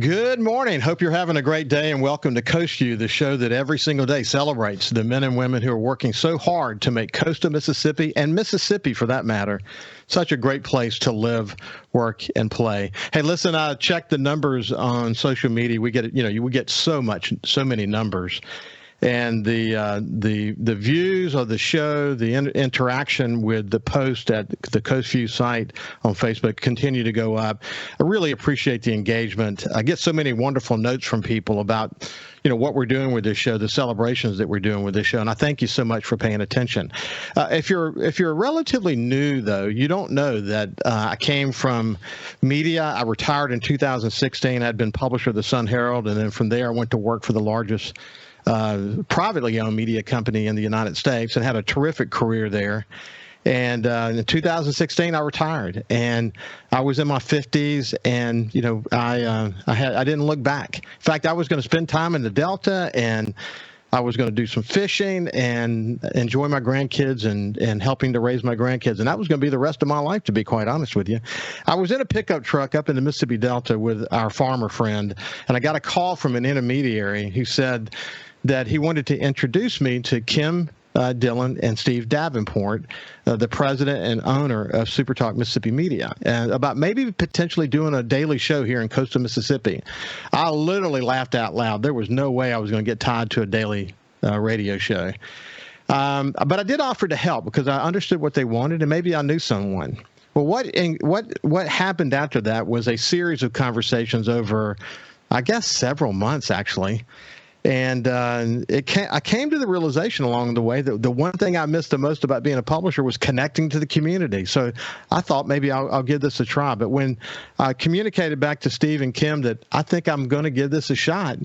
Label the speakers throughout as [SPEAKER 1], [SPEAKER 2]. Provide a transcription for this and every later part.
[SPEAKER 1] Good morning. Hope you're having a great day, and welcome to Coast Vue, the show that every single day celebrates the men and women who are working so hard to make coastal Mississippi, and Mississippi for that matter, such a great place to live, work, and play. Hey, listen, I checked the numbers on social media. We get so many numbers. And the views of the show, the interaction with the post at the Coast Vue site on Facebook continue to go up. I really appreciate the engagement. I get so many wonderful notes from people about, what we're doing with this show, the celebrations that we're doing with this show, and I thank you so much for paying attention. If you're relatively new, though, you don't know that I came from media. I retired in 2016. I'd been publisher of the Sun Herald, and then from there I went to work for the largest privately owned media company in the United States and had a terrific career there. And in 2016, I retired, and I was in my 50s, and I didn't look back. In fact, I was going to spend time in the Delta, and I was going to do some fishing and enjoy my grandkids and helping to raise my grandkids. And that was going to be the rest of my life, to be quite honest with you. I was in a pickup truck up in the Mississippi Delta with our farmer friend, and I got a call from an intermediary who said that he wanted to introduce me to Kim Dillon and Steve Davenport, the president and owner of SuperTalk Mississippi Media, and about maybe potentially doing a daily show here in coastal Mississippi. I literally laughed out loud. There was no way I was going to get tied to a daily radio show. But I did offer to help because I understood what they wanted, and maybe I knew someone. Well, what happened after that was a series of conversations over, I guess, several months, actually. And I came to the realization along the way that the one thing I missed the most about being a publisher was connecting to the community. So I thought maybe I'll give this a try. But when I communicated back to Steve and Kim that I think I'm going to give this a shot,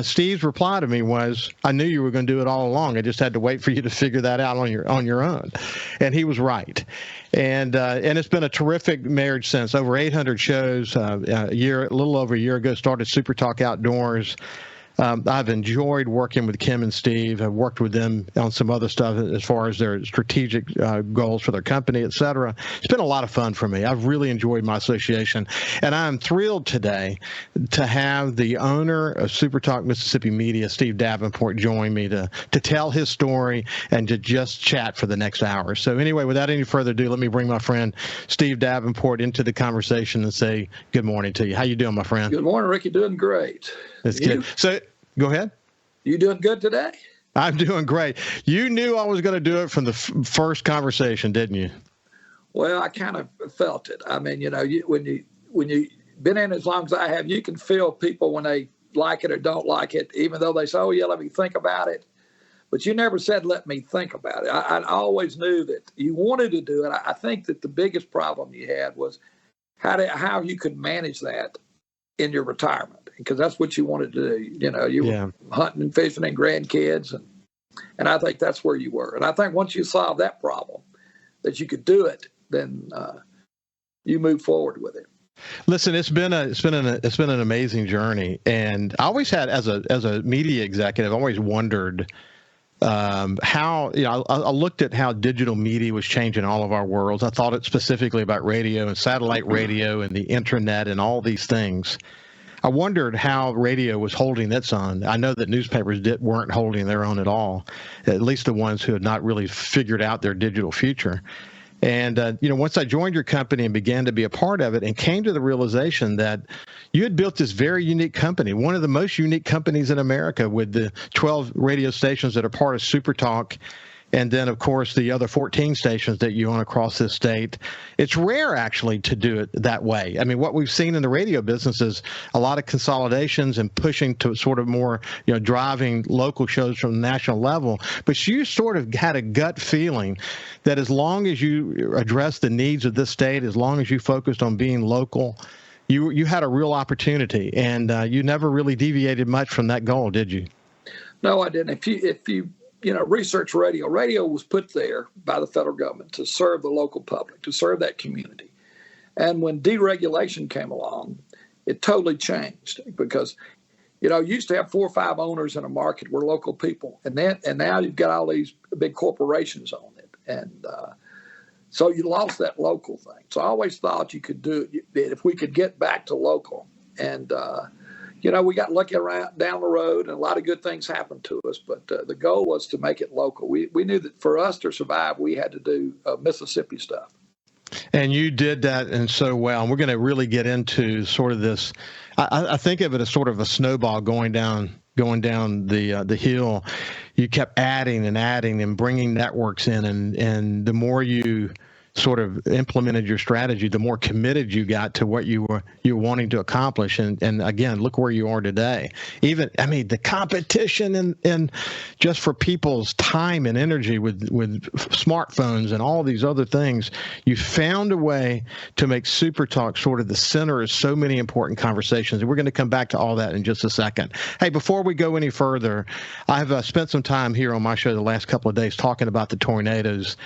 [SPEAKER 1] Steve's reply to me was, "I knew you were going to do it all along. I just had to wait for you to figure that out on your own." And he was right. And it's been a terrific marriage since. Over 800 shows. A little over a year ago, started SuperTalk Outdoors. I've enjoyed working with Kim and Steve. I've worked with them on some other stuff as far as their strategic goals for their company, et cetera. It's been a lot of fun for me. I've really enjoyed my association. And I'm thrilled today to have the owner of SuperTalk Mississippi Media, Steve Davenport, join me to tell his story and to just chat for the next hour. So anyway, without any further ado, let me bring my friend Steve Davenport into the conversation and say good morning to you. How you doing, my friend?
[SPEAKER 2] Good morning, Rick. You're doing great.
[SPEAKER 1] That's good. So go ahead.
[SPEAKER 2] You doing good today?
[SPEAKER 1] I'm doing great. You knew I was going to do it from the first conversation, didn't you?
[SPEAKER 2] Well, I kind of felt it. I mean, when you've been in as long as I have, you can feel people when they like it or don't like it, even though they say, "Oh, yeah, let me think about it." But you never said, "Let me think about it." I always knew that you wanted to do it. I think that the biggest problem you had was how you could manage that in your retirement, because that's what you wanted to do. You were hunting and fishing and grandkids, and I think that's where you were. And I think once you solve that problem, that you could do it, then you move forward with it.
[SPEAKER 1] Listen, it's been an amazing journey, and I always had, as a media executive, I always wondered how, I looked at how digital media was changing all of our worlds. I thought it specifically about radio and satellite radio and the internet and all these things. I wondered how radio was holding its own. I know that newspapers weren't holding their own at all, at least the ones who had not really figured out their digital future. And, once I joined your company and began to be a part of it and came to the realization that you had built this very unique company, one of the most unique companies in America, with the 12 radio stations that are part of SuperTalk, and then, of course, the other 14 stations that you own across this state. It's rare, actually, to do it that way. I mean, what we've seen in the radio business is a lot of consolidations and pushing to sort of more, driving local shows from the national level. But you sort of had a gut feeling that as long as you address the needs of this state, as long as you focused on being local, you had a real opportunity. And you never really deviated much from that goal, did you?
[SPEAKER 2] No, I didn't. If you research radio. Radio was put there by the federal government to serve the local public, to serve that community. And when deregulation came along, it totally changed because, you used to have 4 or 5 owners in a market were local people. And now you've got all these big corporations on it. And so you lost that local thing. So I always thought you could do it. If we could get back to local, And we got lucky around down the road, and a lot of good things happened to us. But the goal was to make it local. We knew that for us to survive, we had to do Mississippi stuff.
[SPEAKER 1] And you did that and so well. And we're going to really get into sort of this. I think of it as sort of a snowball going down the hill. You kept adding and bringing networks in, and the more you sort of implemented your strategy, the more committed you got to what you were wanting to accomplish. And again, look where you are today. The competition and just for people's time and energy with smartphones and all these other things, you found a way to make SuperTalk sort of the center of so many important conversations. And we're going to come back to all that in just a second. Hey, before we go any further, I've spent some time here on my show the last couple of days talking about the tornadoes.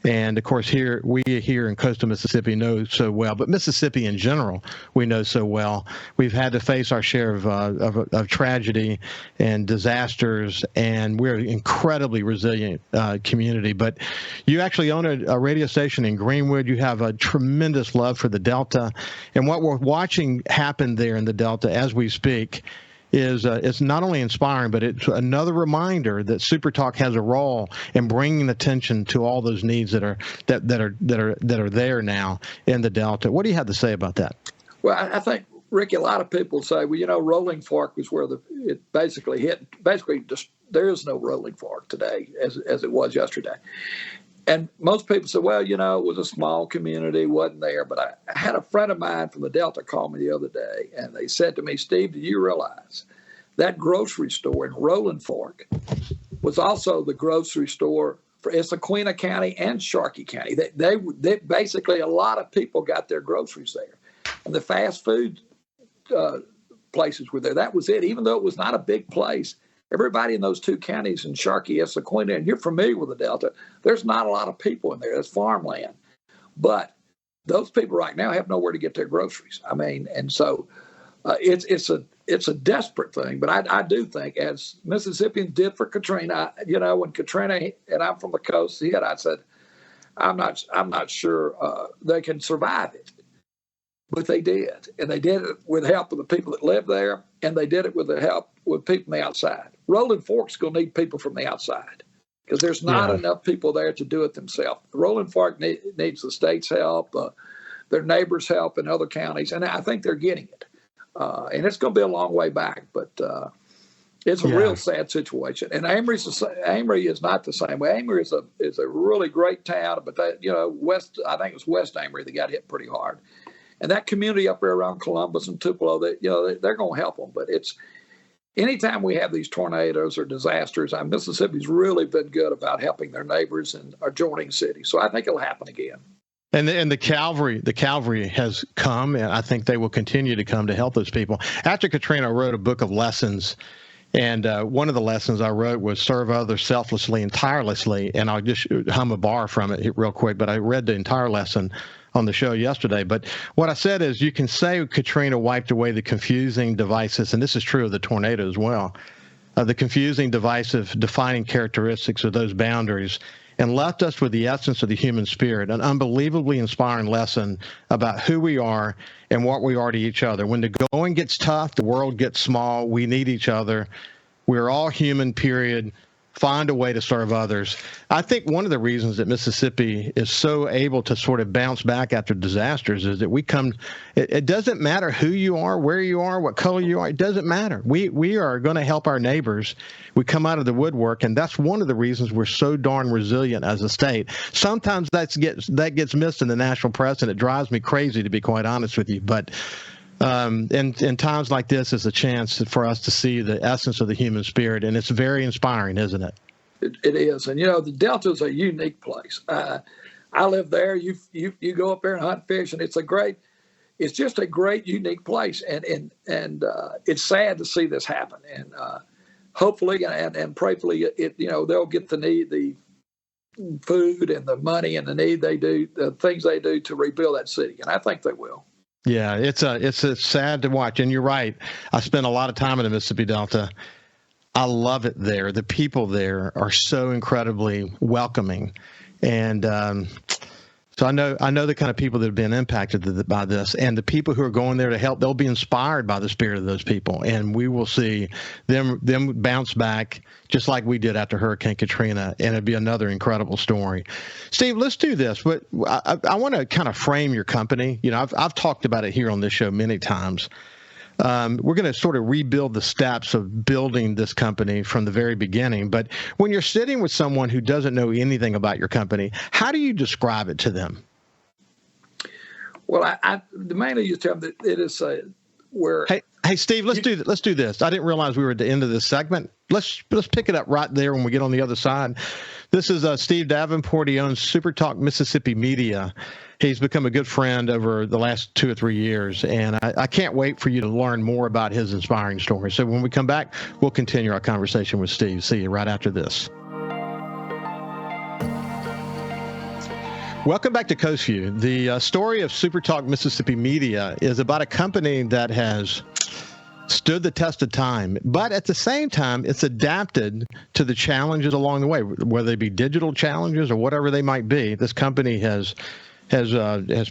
[SPEAKER 1] And of course, we here in coastal Mississippi know so well, but Mississippi in general, we know so well. We've had to face our share of tragedy and disasters, and we're an incredibly resilient community. But you actually own a radio station in Greenwood. You have a tremendous love for the Delta, and what we're watching happen there in the Delta as we speak is it's not only inspiring, but it's another reminder that SuperTalk has a role in bringing attention to all those needs that are there now in the Delta. What do you have to say about that?
[SPEAKER 2] Well, I think, Ricky, a lot of people say, well, Rolling Fork was where it basically hit. Basically, just there is no Rolling Fork today as it was yesterday. And most people say, well, it was a small community, wasn't there. But I had a friend of mine from the Delta call me the other day, and they said to me, Steve, do you realize that grocery store in Rolling Fork was also the grocery store for Essequibo County and Sharkey County? They basically, a lot of people got their groceries there. And the fast food places were there. That was it. Even though it was not a big place, everybody in those two counties in Sharkey, Essequibo, and you're familiar with the Delta, there's not a lot of people in there. It's farmland. But those people right now have nowhere to get their groceries. And so it's a desperate thing. But I do think, as Mississippians did for Katrina, when Katrina, and I'm from the coast, hit, I said, I'm not sure they can survive it. But they did. And they did it with the help of the people that live there, and they did it with the help with people on the outside. Rolling Fork's going to need people from the outside because there's not enough people there to do it themselves. Rolling Fork needs the state's help, their neighbors' help in other counties, and I think they're getting it. And it's going to be a long way back, but it's a real sad situation. And Amory is not the same way. Amory is a really great town, but I think it was West Amory that got hit pretty hard. And that community up there around Columbus and Tupelo, they're going to help them. But it's anytime we have these tornadoes or disasters, Mississippi's really been good about helping their neighbors and adjoining cities. So I think it'll happen again.
[SPEAKER 1] And the cavalry has come, and I think they will continue to come to help those people. After Katrina, I wrote a book of lessons. And one of the lessons I wrote was serve others selflessly and tirelessly. And I'll just hum a bar from it real quick. But I read the entire lesson on the show yesterday. But what I said is you can say Katrina wiped away the confusing, divisive, and this is true of the tornado as well, the confusing, divisive, defining characteristics of those boundaries, and left us with the essence of the human spirit, an unbelievably inspiring lesson about who we are and what we are to each other. When the going gets tough, the world gets small, we need each other. We're all human, period. Find a way to serve others. I think one of the reasons that Mississippi is so able to sort of bounce back after disasters is that it doesn't matter who you are, where you are, what color you are. It doesn't matter. We are going to help our neighbors. We come out of the woodwork, and that's one of the reasons we're so darn resilient as a state. Sometimes that gets missed in the national press, and it drives me crazy, to be quite honest with you. But in times like this is a chance for us to see the essence of the human spirit, and it's very inspiring, isn't it?
[SPEAKER 2] It is. And, the Delta is a unique place. I live there. You go up there and hunt fish, and it's just a great, unique place. And it's sad to see this happen. And hopefully and prayerfully, they'll get the food and the money and the things they do to rebuild that city. And I think they will.
[SPEAKER 1] Yeah, it's sad to watch, and you're right. I spent a lot of time in the Mississippi Delta. I love it there. The people there are so incredibly welcoming, and So I know the kind of people that have been impacted by this, and the people who are going there to help, they'll be inspired by the spirit of those people, and we will see them bounce back just like we did after Hurricane Katrina, and it'd be another incredible story. Steve, let's do this. But I want to kind of frame your company. You know, I've talked about it here on this show many times. We're going to sort of rebuild the steps of building this company from the very beginning. But when you're sitting with someone who doesn't know anything about your company, how do you describe it to them?
[SPEAKER 2] Well, I mainly use tell them that it is where.
[SPEAKER 1] Hey, Steve, let's do this. I didn't realize we were at the end of this segment. Let's pick it up right there when we get on the other side. This is Steve Davenport. He owns SuperTalk Mississippi Media. He's become a good friend over the last 2 or 3 years, and I can't wait for you to learn more about his inspiring story. So when we come back, we'll continue our conversation with Steve. See you right after this. Welcome back to Coast Vue. The story of SuperTalk Mississippi Media is about a company that has stood the test of time, but at the same time, it's adapted to the challenges along the way, whether they be digital challenges or whatever they might be. This company has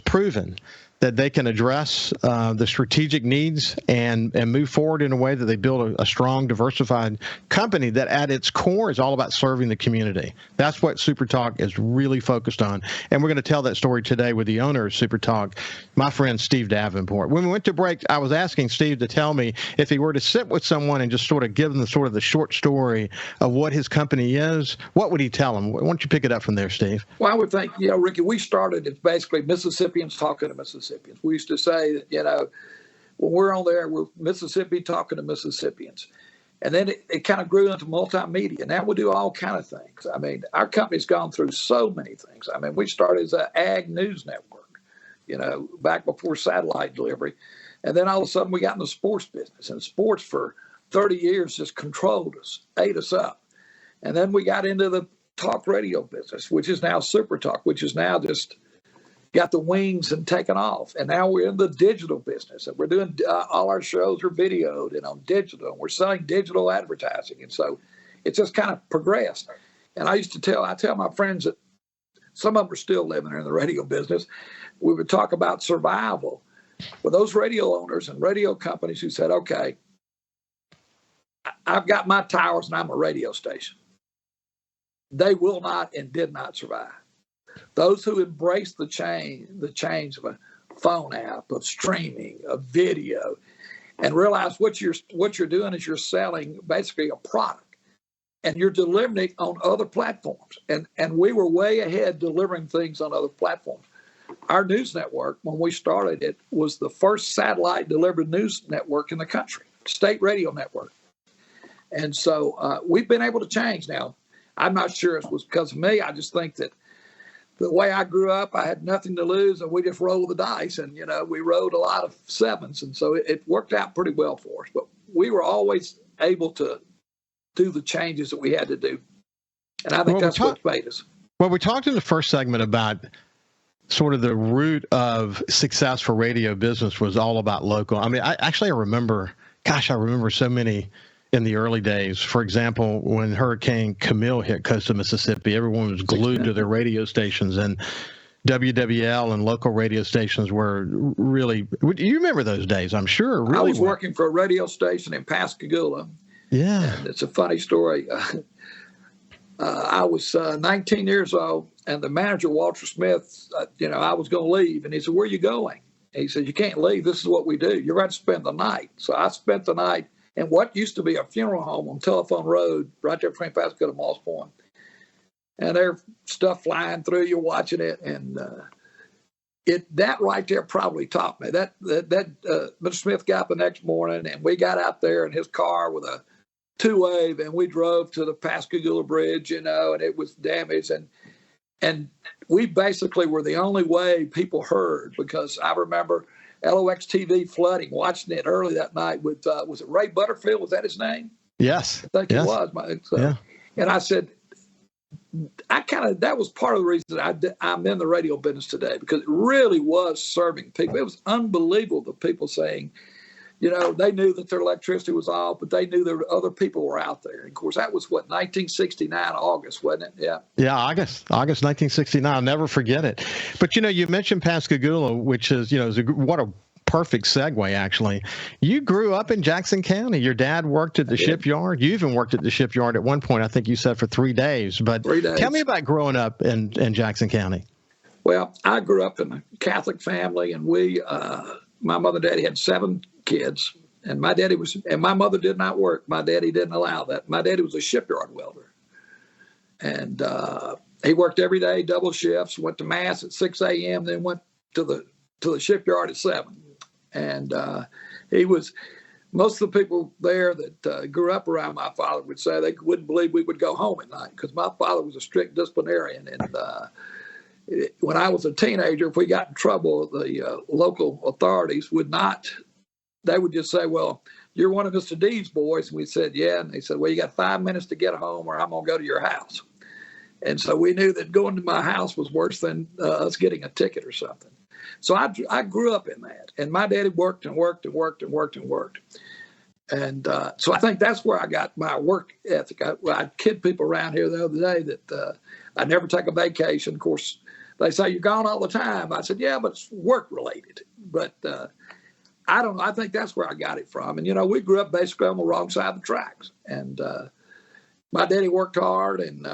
[SPEAKER 1] proven that they can address the strategic needs and move forward in a way that they build a strong, diversified company that at its core is all about serving the community. That's what SuperTalk is really focused on. And we're going to tell that story today with the owner of SuperTalk, my friend Steve Davenport. When we went to break, I was asking Steve to tell me if he were to sit with someone and just sort of give them the short story of what his company is, what would he tell them? Why don't you pick it up from there, Steve?
[SPEAKER 2] Well, I would think, Ricky, we started, it's basically Mississippians talking to Mississippians. We used to say that, when we're on there, we're Mississippi talking to Mississippians. And then it kind of grew into multimedia. Now we do all kind of things. I mean, our company's gone through so many things. I mean, we started as an ag news network, back before satellite delivery. And then all of a sudden we got in the sports business. And sports for 30 years just controlled us, ate us up. And then we got into the talk radio business, which is now SuperTalk, which is now just got the wings and taken off. And now we're in the digital business, and we're doing all our shows are videoed and on digital, and we're selling digital advertising. And so it's just kind of progressed. And I tell my friends that some of them are still living in the radio business. We would talk about survival with those radio owners and radio companies who said, okay, I've got my towers and I'm a radio station. They will not and did not survive. Those who embrace the change of a phone app, of streaming, of video, and realize what you're doing is you're selling basically a product, and you're delivering it on other platforms. And we were way ahead delivering things on other platforms. Our news network, when we started it, was the first satellite delivered news network in the country, state radio network. And so we've been able to change now. I'm not sure it was because of me. I just think that the way I grew up, I had nothing to lose, and we just rolled the dice. And, we rolled a lot of sevens. And so it worked out pretty well for us. But we were always able to do the changes that we had to do. And I think that's what made us.
[SPEAKER 1] Well, we talked in the first segment about sort of the root of success for radio business was all about local. I mean, I remember so many in the early days. For example, when Hurricane Camille hit coastal Mississippi, everyone was glued to their radio stations, and WWL and local radio stations were really, you remember those days, I'm sure. Really,
[SPEAKER 2] I was working for a radio station in Pascagoula.
[SPEAKER 1] Yeah.
[SPEAKER 2] And it's a funny story. I was 19 years old, and the manager, Walter Smith, I was going to leave. And he said, "Where are you going?" And he said, "You can't leave. This is what we do. You're going to spend the night." So I spent the night in what used to be a funeral home on Telephone Road, right there between Pascagoula and Moss Point. And there's stuff flying through, you're watching it. And that right there probably taught me. Mr. Smith got up the next morning, and we got out there in his car with a two-wave, and we drove to the Pascagoula Bridge, and it was damaged. And we basically were the only way people heard, because I remember LOX TV flooding, watching it early that night with, was it Ray Butterfield? Was that his name?
[SPEAKER 1] Yes.
[SPEAKER 2] I think it was.
[SPEAKER 1] Yeah.
[SPEAKER 2] And I said, that was part of the reason I'm in the radio business today, because it really was serving people. It was unbelievable, the people saying, they knew that their electricity was off, but they knew there were other people were out there. And of course, that was 1969 August, wasn't it? Yeah.
[SPEAKER 1] Yeah, August 1969. I'll never forget it. But you mentioned Pascagoula, which is what a perfect segue, actually. You grew up in Jackson County. Your dad worked at the shipyard. You even worked at the shipyard at one point. I think you said for 3 days. But
[SPEAKER 2] 3 days.
[SPEAKER 1] Tell me about growing up in Jackson County.
[SPEAKER 2] Well, I grew up in a Catholic family, and my mother and daddy had 7 kids, and my mother did not work. My daddy didn't allow that. My daddy was a shipyard welder, and he worked every day, double shifts, went to mass at 6 a.m., then went to the shipyard at 7. And most of the people there that grew up around my father would say they wouldn't believe we would go home at night, because my father was a strict disciplinarian. And when I was a teenager, if we got in trouble, the local authorities would just say, well, you're one of Mr. D's boys. And we said, yeah. And they said, well, you got 5 minutes to get home or I'm going to go to your house. And so we knew that going to my house was worse than us getting a ticket or something. So I grew up in that. And my daddy worked and worked and worked and worked and worked. And so I think that's where I got my work ethic. I kid people around here the other day that I never take a vacation. Of course, they say, you're gone all the time. I said, yeah, but it's work related. But I don't know. I think that's where I got it from. And, we grew up basically on the wrong side of the tracks. And my daddy worked hard. And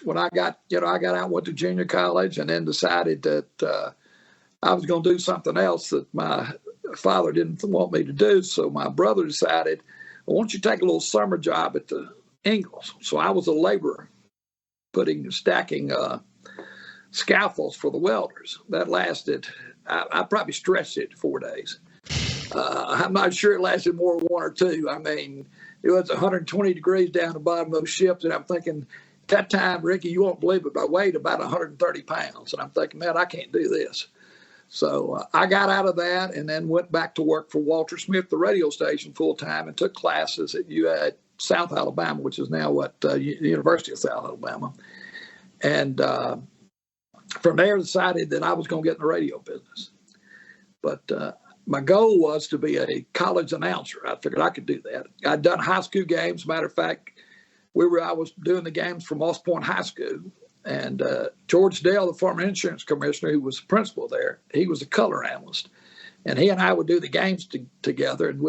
[SPEAKER 2] when I got out, went to junior college, and then decided that I was going to do something else that my father didn't want me to do. So my brother decided, well, why don't you take a little summer job at the Ingalls? So I was a laborer, stacking scaffolds for the welders. That lasted, I probably stretched it 4 days. I'm not sure it lasted more than 1 or 2. I mean, it was 120 degrees down the bottom of those ships, and I'm thinking, at that time, Ricky, you won't believe it, but I weighed about 130 pounds. And I'm thinking, man, I can't do this. So I got out of that and then went back to work for Walter Smith, the radio station, full time, and took classes at South Alabama, which is now University of South Alabama. And from there, decided that I was going to get in the radio business. But my goal was to be a college announcer. I figured I could do that. I'd done high school games. Matter of fact, I was doing the games from Moss Point High School. And George Dale, the former insurance commissioner, who was the principal there, he was a color analyst. And he and I would do the games together. And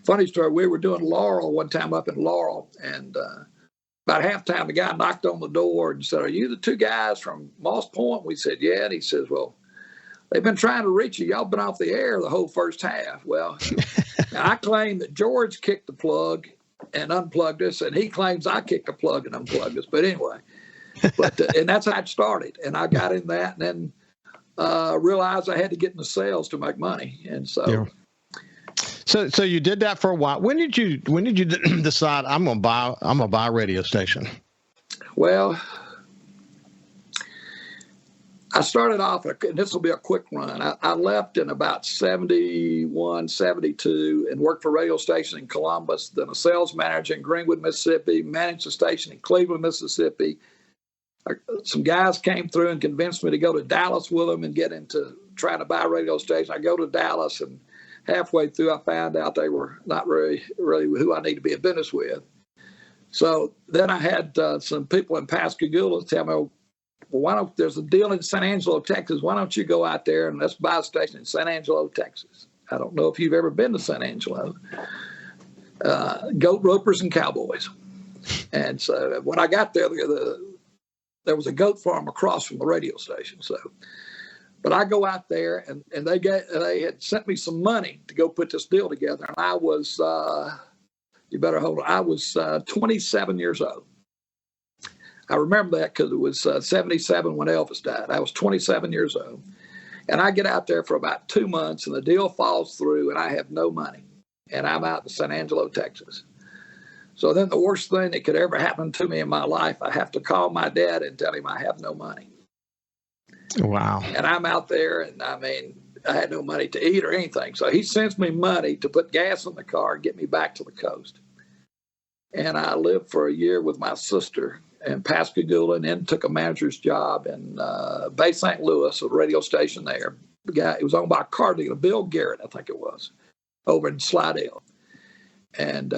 [SPEAKER 2] funny story, we were doing Laurel one time up in Laurel. And about halftime, the guy knocked on the door and said, are you the 2 guys from Moss Point? We said, yeah. And he says, well, they've been trying to reach you. Y'all been off the air the whole first half. Well, I claim that George kicked the plug and unplugged us. And he claims I kicked the plug and unplugged us. But anyway. And that's how it started. And I got in that and then realized I had to get into sales to make money. And so,
[SPEAKER 1] so you did that for a while. When did you decide I'm gonna buy a radio station?
[SPEAKER 2] Well, I started off, and this will be a quick run. I left in about 71, 72 and worked for a radio station in Columbus, then a sales manager in Greenwood, Mississippi, managed a station in Cleveland, Mississippi. Some guys came through and convinced me to go to Dallas with them and get into trying to buy a radio station. I go to Dallas, and halfway through, I found out they were not really who I need to be in business with. So then I had some people in Pascagoula tell me, well, there's a deal in San Angelo, Texas. Why don't you go out there and let's buy a station in San Angelo, Texas? I don't know if you've ever been to San Angelo. Goat ropers and cowboys. And so when I got there, there was a goat farm across from the radio station. But I go out there, and they had sent me some money to go put this deal together. And I was, you better hold on, I was 27 years old. I remember that because it was 77 when Elvis died. I was 27 years old. And I get out there for about 2 months, and the deal falls through, and I have no money. And I'm out in San Angelo, Texas. So then the worst thing that could ever happen to me in my life, I have to call my dad and tell him I have no money.
[SPEAKER 1] Wow.
[SPEAKER 2] And I'm out there, and I mean, I had no money to eat or anything. So he sends me money to put gas in the car and get me back to the coast. And I lived for a year with my sister in Pascagoula, and then took a manager's job in Bay St. Louis, a radio station there. The guy, it was owned by a car dealer, Bill Garrett, I think it was. over in Slidell. And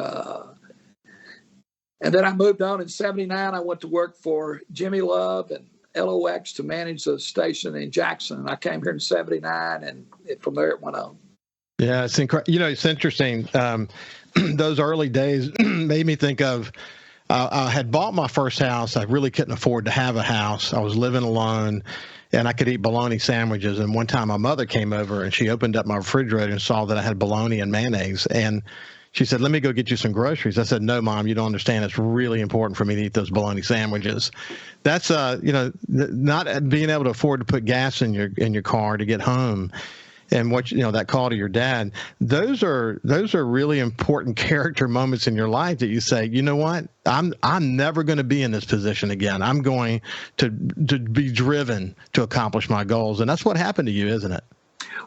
[SPEAKER 2] then I moved on in 79. I went to work for Jimmy Love and LOX to manage the station in Jackson. And I came here in 79, and from there it went on.
[SPEAKER 1] Yeah, it's incredible. It's interesting. Those early days made me think of, I had bought my first house. I really couldn't afford to have a house. I was living alone, and I could eat bologna sandwiches. And one time my mother came over, and she opened up my refrigerator and saw that I had bologna and mayonnaise. And she said, "Let me go get you some groceries." I said, "No, Mom, you don't understand. It's really important for me to eat those bologna sandwiches." That's, not being able to afford to put gas in your car to get home. And what that call to your dad, those are really important character moments in your life that you say, you know what, I'm never going to be in this position again. I'm going to be driven to accomplish my goals, and that's what happened to you, isn't it?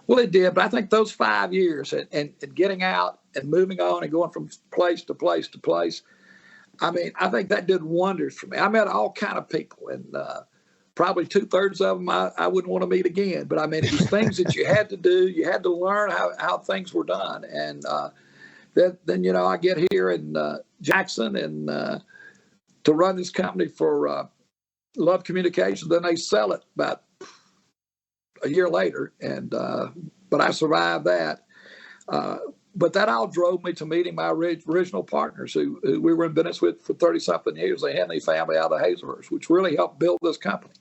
[SPEAKER 2] Well, it did, but I think those 5 years and getting out and moving on and going from place to place to place, I mean, I think that did wonders for me. I met all kind of people, and probably 2/3 of them I wouldn't want to meet again. But I mean, it was things that you had to do. You had to learn how things were done. And then I get here in Jackson and to run this company for Love Communications. Then they sell it about a year later, and but I survived that. But that all drove me to meeting my original partners who we were in business with for 30-something years, the Henley family out of Hazelhurst, which really helped build this company.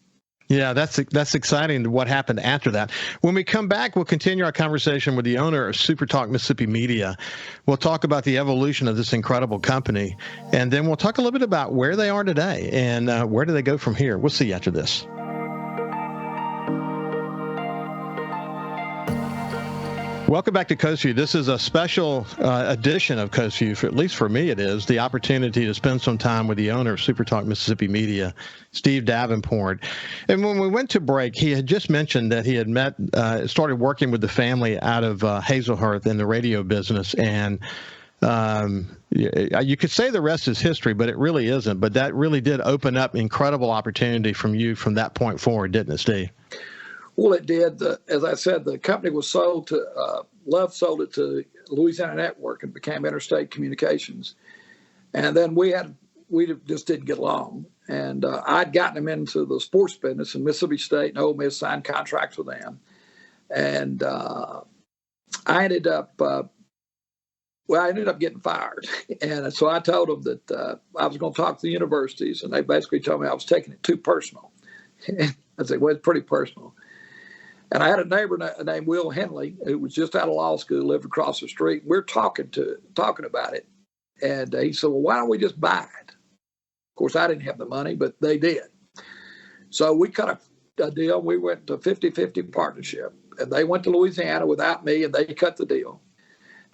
[SPEAKER 1] Yeah, that's exciting what happened after that. When we come back, we'll continue our conversation with the owner of SuperTalk Mississippi Media. We'll talk about the evolution of this incredible company, and then we'll talk a little bit about where they are today and where do they go from here. We'll see you after this. Welcome back to Coast Vue. This is a special edition of Coast Vue, at least for me it is, the opportunity to spend some time with the owner of SuperTalk Mississippi Media, Steve Davenport. And when we went to break, he had just mentioned that he had started working with the family out of Hazelhurst in the radio business. And you could say the rest is history, but it really isn't. But that really did open up incredible opportunity from that point forward, didn't it, Steve?
[SPEAKER 2] Well, it did. As I said, the company was sold to Love sold it to Louisiana Network and became Interstate Communications. And then we just didn't get along. And I'd gotten him into the sports business, and Mississippi State and Ole Miss signed contracts with them. And I ended up getting fired. And so I told them that I was going to talk to the universities, and they basically told me I was taking it too personal. I said, well, it's pretty personal. And I had a neighbor named Will Henley who was just out of law school, lived across the street. We're talking about it. And he said, well, why don't we just buy it? Of course, I didn't have the money, but they did. So we cut a deal. We went to 50-50 partnership. And they went to Louisiana without me, and they cut the deal.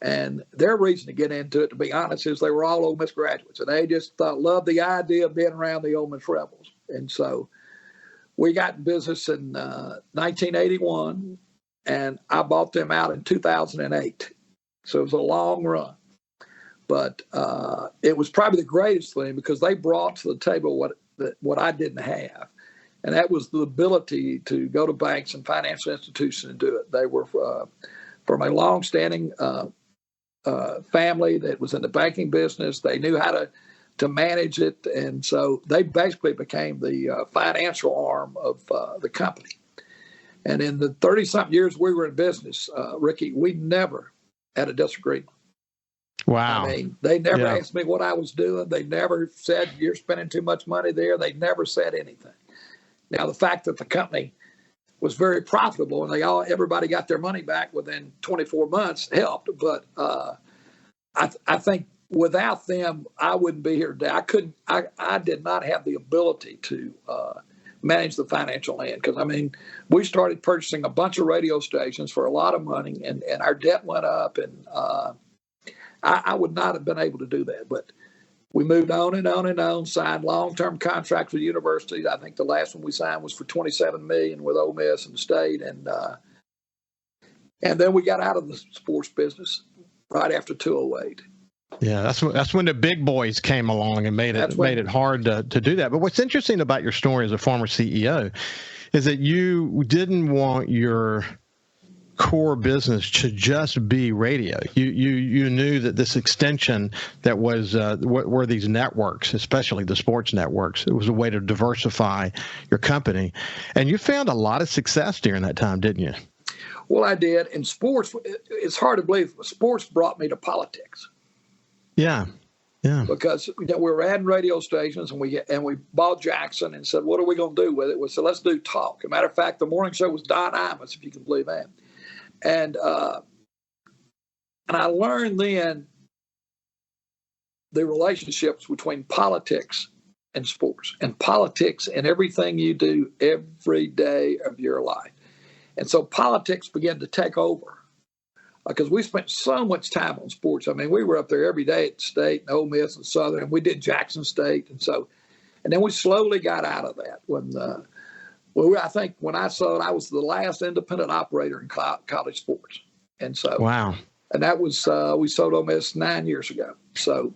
[SPEAKER 2] And their reason to get into it, to be honest, is they were all Ole Miss graduates. And they just loved the idea of being around the Ole Miss Rebels. And so we got in business in 1981, and I bought them out in 2008. So it was a long run. But it was probably the greatest thing because they brought to the table what I didn't have. And that was the ability to go to banks and financial institutions and do it. They were from a long-standing family that was in the banking business. They knew how to manage it. And so they basically became the financial arm of the company. And in the 30-something years we were in business, Ricky, we never had a disagreement.
[SPEAKER 1] Wow.
[SPEAKER 2] I mean, they never asked me what I was doing. They never said, you're spending too much money there. They never said anything. Now, the fact that the company was very profitable and everybody got their money back within 24 months helped. But I think without them, I wouldn't be here today. I did not have the ability to manage the financial end because, I mean, we started purchasing a bunch of radio stations for a lot of money and our debt went up. And I would not have been able to do that. But we moved on and on and on, signed long-term contracts with universities. I think the last one we signed was for $27 million with Ole Miss and the state. And then we got out of the sports business right after 2008.
[SPEAKER 1] Yeah, that's when the big boys came along and made it hard to do that. But what's interesting about your story as a former CEO is that you didn't want your core business to just be radio. You knew that this extension that was were these networks, especially the sports networks. It was a way to diversify your company, and you found a lot of success during that time, didn't you?
[SPEAKER 2] Well, I did. And sports, it's hard to believe, sports brought me to politics.
[SPEAKER 1] Yeah. Yeah.
[SPEAKER 2] Because we were adding radio stations, and we bought Jackson and said, what are we going to do with it? We said, let's do talk. As a matter of fact, the morning show was Don Imus, if you can believe that. And I learned then the relationships between politics and sports, and politics and everything you do every day of your life. And so politics began to take over. Because we spent so much time on sports. I mean, we were up there every day at State and Ole Miss and Southern, and we did Jackson State, and then we slowly got out of that. I think when I saw it, I was the last independent operator in college sports, and so
[SPEAKER 1] wow.
[SPEAKER 2] And that was we sold Ole Miss 9 years ago. So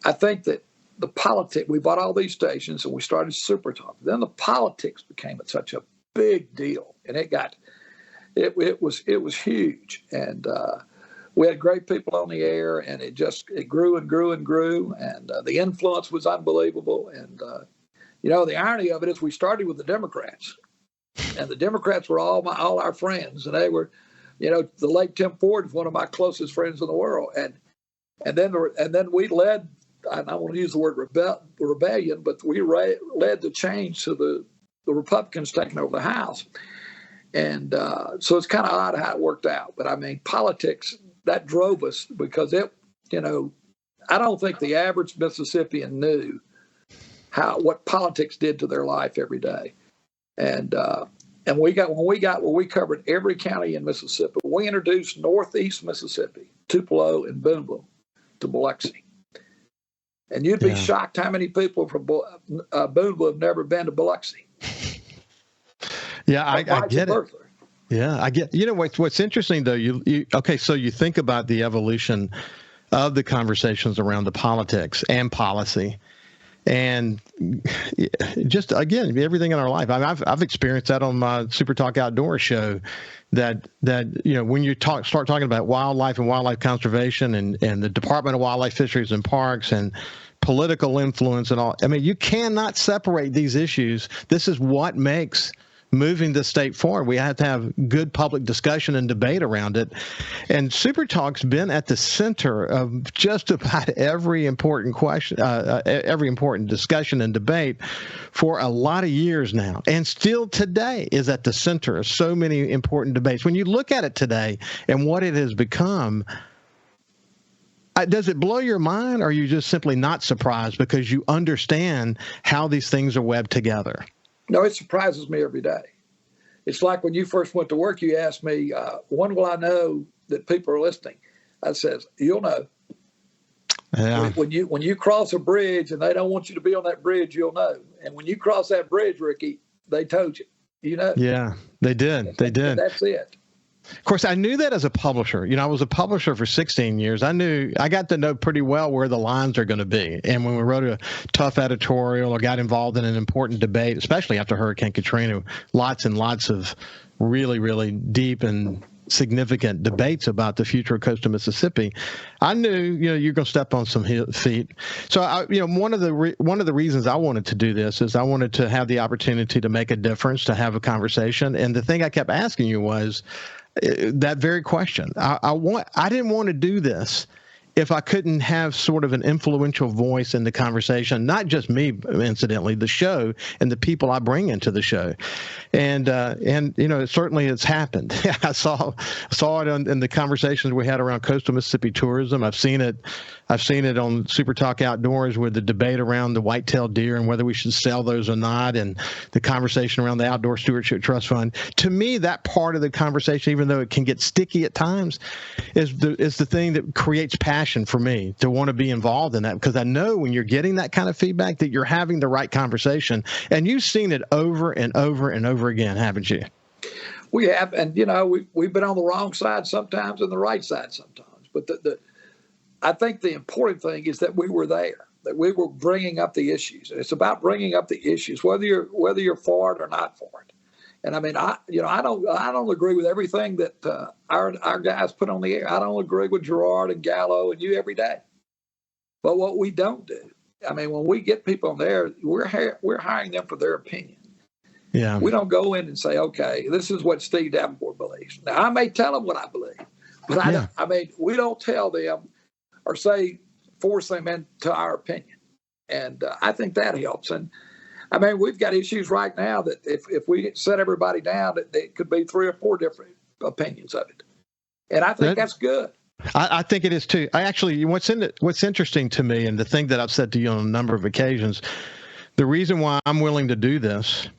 [SPEAKER 2] I think that the politics, we bought all these stations and we started SuperTalk. Then the politics became such a big deal, and it was huge, and we had great people on the air, and it grew and grew and grew, and the influence was unbelievable. And the irony of it is we started with the Democrats, and the Democrats were all our friends, and they were, the late Tim Ford is one of my closest friends in the world, and then we led. I don't want to use the word rebellion, but we led the change to the Republicans taking over the House. And so it's kind of odd how it worked out. But, I mean, politics, that drove us because I don't think the average Mississippian knew what politics did to their life every day. And when we covered every county in Mississippi. We introduced Northeast Mississippi, Tupelo and Boonville, to Biloxi. And you'd be shocked how many people from Boonville have never been to Biloxi.
[SPEAKER 1] Yeah, I get it. Yeah, I get. What's interesting though. So you think about the evolution of the conversations around the politics and policy, and just again everything in our life. I mean, I've experienced that on my SuperTalk Outdoors show. That when you start talking about wildlife and wildlife conservation and the Department of Wildlife, Fisheries and Parks and political influence and all. I mean, you cannot separate these issues. This is what makes moving the state forward. We have to have good public discussion and debate around it. And SuperTalk's been at the center of just about every important question, every important discussion and debate for a lot of years now. And still today is at the center of so many important debates. When you look at it today and what it has become, does it blow your mind, or are you just simply not surprised because you understand how these things are webbed together?
[SPEAKER 2] No, it surprises me every day. It's like when you first went to work, you asked me, when will I know that people are listening? I says, you'll know. Yeah. When you cross a bridge and they don't want you to be on that bridge, you'll know. And when you cross that bridge, Ricky, they told you. You know?
[SPEAKER 1] Yeah, they did. They did.
[SPEAKER 2] That's it.
[SPEAKER 1] Of course, I knew that as a publisher. I was a publisher for 16 years. I got to know pretty well where the lines are going to be. And when we wrote a tough editorial or got involved in an important debate, especially after Hurricane Katrina, lots and lots of really, really deep and significant debates about the future of coastal Mississippi, I knew, you're going to step on some feet. So, one of the reasons I wanted to do this is I wanted to have the opportunity to make a difference, to have a conversation. And the thing I kept asking you was, that very question. I didn't want to do this if I couldn't have sort of an influential voice in the conversation, not just me, incidentally, the show and the people I bring into the show. And certainly it's happened. I saw it in the conversations we had around coastal Mississippi tourism. I've seen it on SuperTalk Outdoors with the debate around the white-tailed deer and whether we should sell those or not, and the conversation around the Outdoor Stewardship Trust Fund. To me, that part of the conversation, even though it can get sticky at times, is the thing that creates passion for me to want to be involved in that, because I know when you're getting that kind of feedback that you're having the right conversation. And you've seen it over and over and over again, haven't you?
[SPEAKER 2] We have, and we've been on the wrong side sometimes and the right side sometimes. But I think the important thing is that we were there, that we were bringing up the issues. And it's about bringing up the issues, whether you're for it or not for it. And I mean, I don't agree with everything that our guys put on the air. I don't agree with Gerard and Gallo and you every day. But what we don't do, I mean, when we get people on there, we're hiring them for their opinion.
[SPEAKER 1] Yeah.
[SPEAKER 2] We don't go in and say, okay, this is what Steve Davenport believes. Now, I may tell them what I believe, but I mean, we don't tell them or force them into our opinion. And I think that helps. And I mean, we've got issues right now that if we set everybody down, that it could be 3 or 4 different opinions of it. And I think that's good.
[SPEAKER 1] I think it is too. What's interesting to me, and the thing that I've said to you on a number of occasions, the reason why I'm willing to do this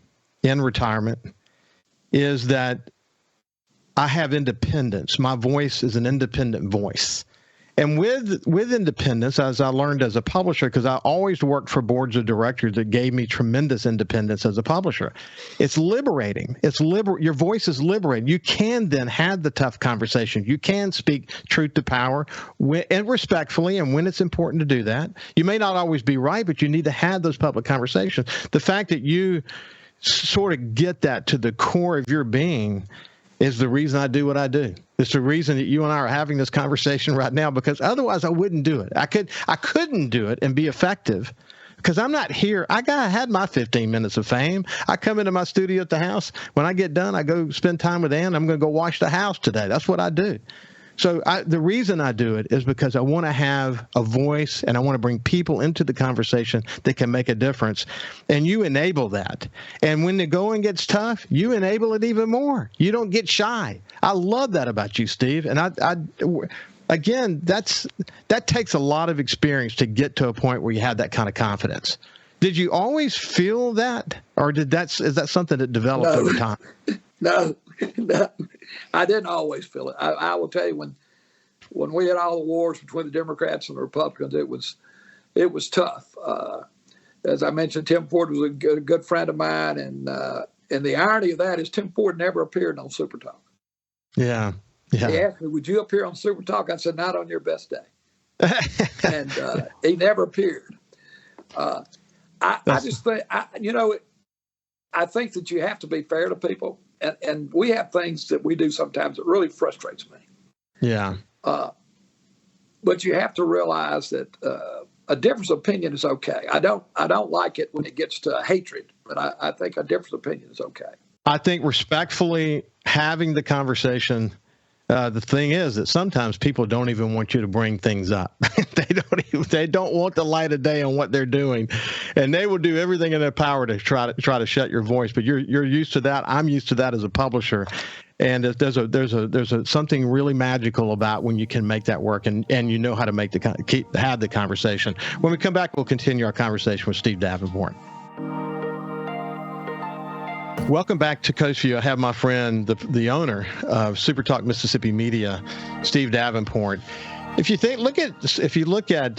[SPEAKER 1] in retirement is that I have independence. My voice is an independent voice. And with independence, as I learned as a publisher, because I always worked for boards of directors that gave me tremendous independence as a publisher, it's liberating. Your voice is liberating. You can then have the tough conversation. You can speak truth to power and respectfully, and when it's important to do that. You may not always be right, but you need to have those public conversations. The fact that you sort of get that to the core of your being is the reason I do what I do. It's the reason that you and I are having this conversation right now, because otherwise I wouldn't do it. I couldn't do it and be effective because I'm not here. I had my 15 minutes of fame. I come into my studio at the house. When I get done, I go spend time with Ann. I'm going to go wash the house today. That's what I do. So the reason I do it is because I want to have a voice and I want to bring people into the conversation that can make a difference. And you enable that. And when the going gets tough, you enable it even more. You don't get shy. I love that about you, Steve. And again, that takes a lot of experience to get to a point where you have that kind of confidence. Did you always feel that, or is that something that developed over time?
[SPEAKER 2] No, I didn't always feel it. I will tell you, when we had all the wars between the Democrats and the Republicans, it was tough. As I mentioned, Tim Ford was a good friend of mine, and the irony of that is Tim Ford never appeared on SuperTalk.
[SPEAKER 1] Yeah.
[SPEAKER 2] He asked me, "Would you appear on SuperTalk?" I said, "Not on your best day," and he never appeared. I just think I think that you have to be fair to people. And we have things that we do sometimes that really frustrates me.
[SPEAKER 1] Yeah.
[SPEAKER 2] But you have to realize that a difference of opinion is okay. I don't like it when it gets to hatred, but I think a difference of opinion is okay.
[SPEAKER 1] I think respectfully having the conversation. The thing is that sometimes people don't even want you to bring things up. They don't want the light of day on what they're doing, and they will do everything in their power to try to shut your voice. But you're used to that. I'm used to that as a publisher, and there's something really magical about when you can make that work, and you know how to have the conversation. When we come back, we'll continue our conversation with Steve Davenport. Welcome back to Coast Vue. I have my friend, the owner of SuperTalk Mississippi Media, Steve Davenport. If you look at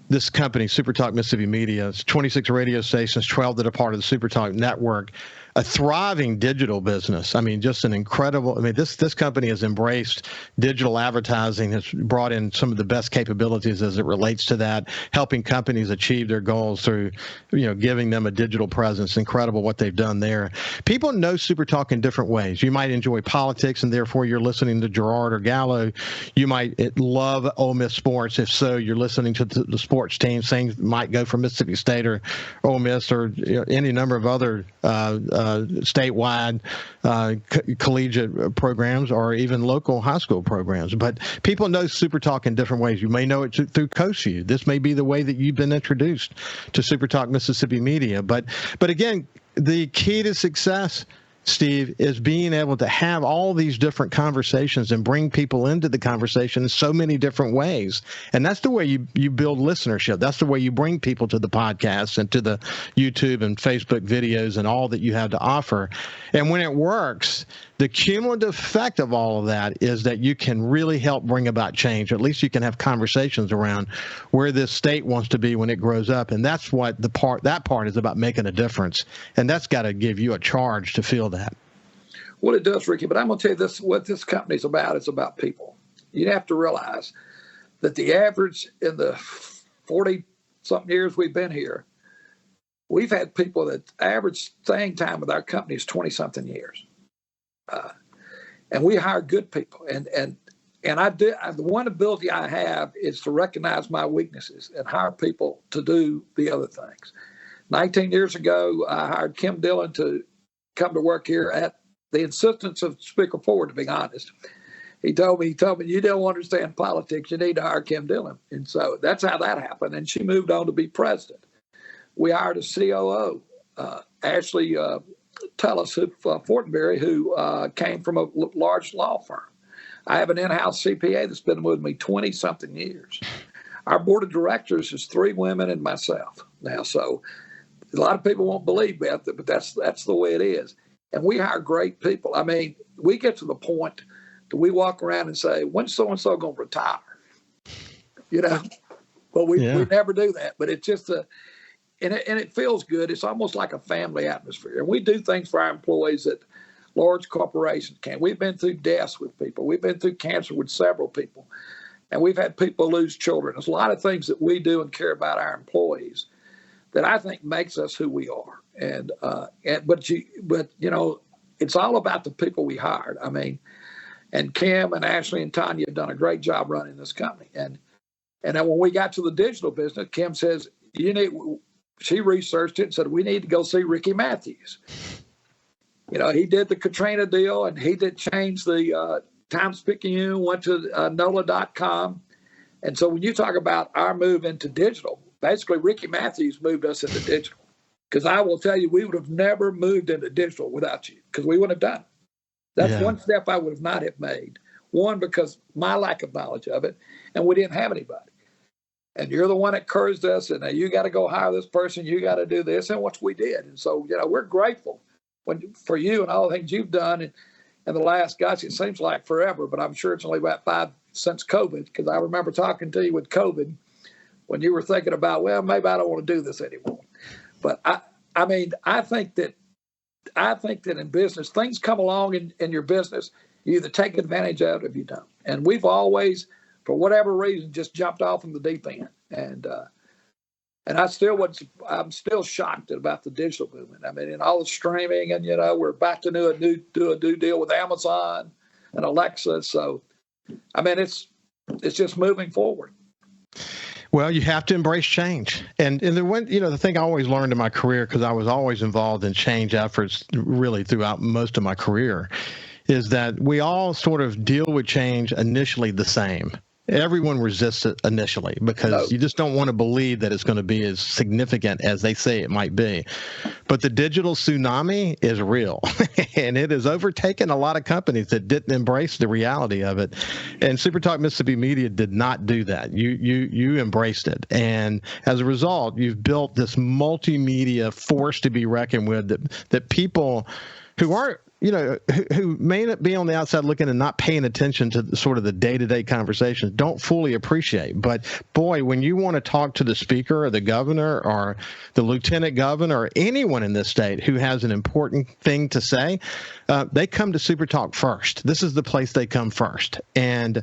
[SPEAKER 1] this company, SuperTalk Mississippi Media, it's 26 radio stations, 12 that are part of the SuperTalk Network, a thriving digital business. I mean, just an incredible. I mean, this company has embraced digital advertising, has brought in some of the best capabilities as it relates to that, helping companies achieve their goals through, giving them a digital presence. Incredible what they've done there. People know SuperTalk in different ways. You might enjoy politics, and therefore you're listening to Gerard or Gallo. You might love Ole Miss sports. If so, you're listening to the sports team. Same might go for Mississippi State or Ole Miss or any number of other statewide collegiate programs or even local high school programs. But people know SuperTalk in different ways. You may know it through Coast Vue. This may be the way that you've been introduced to SuperTalk Mississippi Media. But again, the key to success, Steve, is being able to have all these different conversations and bring people into the conversation in so many different ways. And that's the way you build listenership. That's the way you bring people to the podcasts and to the YouTube and Facebook videos and all that you have to offer. And when it works, the cumulative effect of all of that is that you can really help bring about change. At least you can have conversations around where this state wants to be when it grows up. And that's what that part is about, making a difference. And that's got to give you a charge to feel that.
[SPEAKER 2] Well, it does, Ricky. But I'm going to tell you this: what this company's about is about people. You have to realize that the average in the 40-something years we've been here, we've had people that average staying time with our company is 20-something years. And we hire good people. And the one ability I have is to recognize my weaknesses and hire people to do the other things. 19 years ago, I hired Kim Dillon to come to work here at the insistence of Speaker Ford, to be honest. He told me, you don't understand politics. You need to hire Kim Dillon. And so that's how that happened. And she moved on to be president. We hired a COO, Ashley Telesouth Fortenberry, who came from a large law firm. I have an in-house CPA that's been with me 20-something years. Our board of directors is 3 women and myself now. So a lot of people won't believe that, but that's the way it is. And we hire great people. I mean, we get to the point that we walk around and say, when's so-and-so going to retire? You know, but we never do that. But it's just and it feels good. It's almost like a family atmosphere. And we do things for our employees that large corporations can't. We've been through deaths with people. We've been through cancer with several people. And we've had people lose children. There's a lot of things that we do and care about our employees that I think makes us who we are. But you know, it's all about the people we hired. I mean, and Kim and Ashley and Tanya have done a great job running this company. And then when we got to the digital business, Kim says, she researched it and said, we need to go see Ricky Matthews. You know, he did the Katrina deal, and he did change the Times-Picayune, went to NOLA.com. And so when you talk about our move into digital, basically Ricky Matthews moved us into digital. Because I will tell you, we would have never moved into digital without you, because we wouldn't have done it. That's one step I would have not have made. One, because my lack of knowledge of it, and we didn't have anybody. And you're the one that encouraged us, and you got to go hire this person, you got to do this, and what we did. And so, you know, we're grateful for you and all the things you've done. And the last, gosh, it seems like forever, but I'm sure it's only about 5 since COVID, because I remember talking to you with COVID when you were thinking about, well, maybe I don't want to do this anymore. But I mean, I think that in business, things come along in your business, you either take advantage of it or you don't. And we've always, for whatever reason, just jumped off in the deep end. And I'm still shocked about the digital movement. I mean, and all the streaming, and, you know, we're about to do a new deal with Amazon and Alexa. So, I mean, it's just moving forward.
[SPEAKER 1] Well, you have to embrace change. And the thing I always learned in my career, because I was always involved in change efforts really throughout most of my career, is that we all sort of deal with change initially the same. Everyone resists it initially because you just don't want to believe that it's going to be as significant as they say it might be. But the digital tsunami is real, and it has overtaken a lot of companies that didn't embrace the reality of it. And SuperTalk Mississippi Media did not do that. You embraced it, and as a result, you've built this multimedia force to be reckoned with. That people who aren't, you know, who may not be on the outside looking and not paying attention to sort of the day-to-day conversations don't fully appreciate. But boy, when you want to talk to the speaker or the governor or the lieutenant governor or anyone in this state who has an important thing to say, they come to SuperTalk first. This is the place they come first. And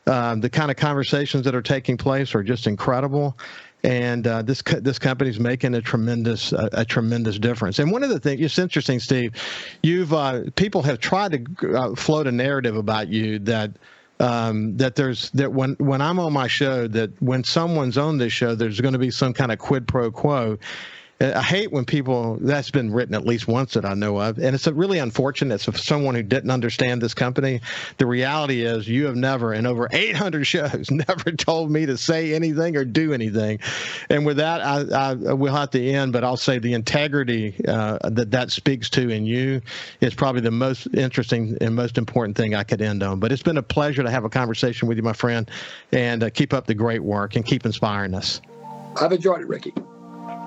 [SPEAKER 1] the kind of conversations that are taking place are just incredible. And this company's making a tremendous difference. And one of the things, it's interesting, Steve, people have tried to float a narrative about you that when I'm on my show, that when someone's on this show, there's going to be some kind of quid pro quo. I hate when that's been written at least once that I know of. And it's really unfortunate for someone who didn't understand this company. The reality is you have never, in over 800 shows, never told me to say anything or do anything. And with that, I will have to end, but I'll say the integrity that speaks to in you is probably the most interesting and most important thing I could end on. But it's been a pleasure to have a conversation with you, my friend, and keep up the great work and keep inspiring us.
[SPEAKER 2] I've enjoyed it, Ricky.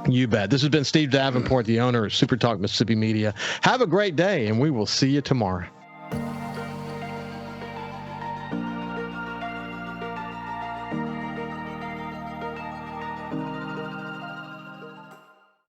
[SPEAKER 1] You bet. This has been Steve Davenport, the owner of SuperTalk Mississippi Media. Have a great day, and we will see you tomorrow.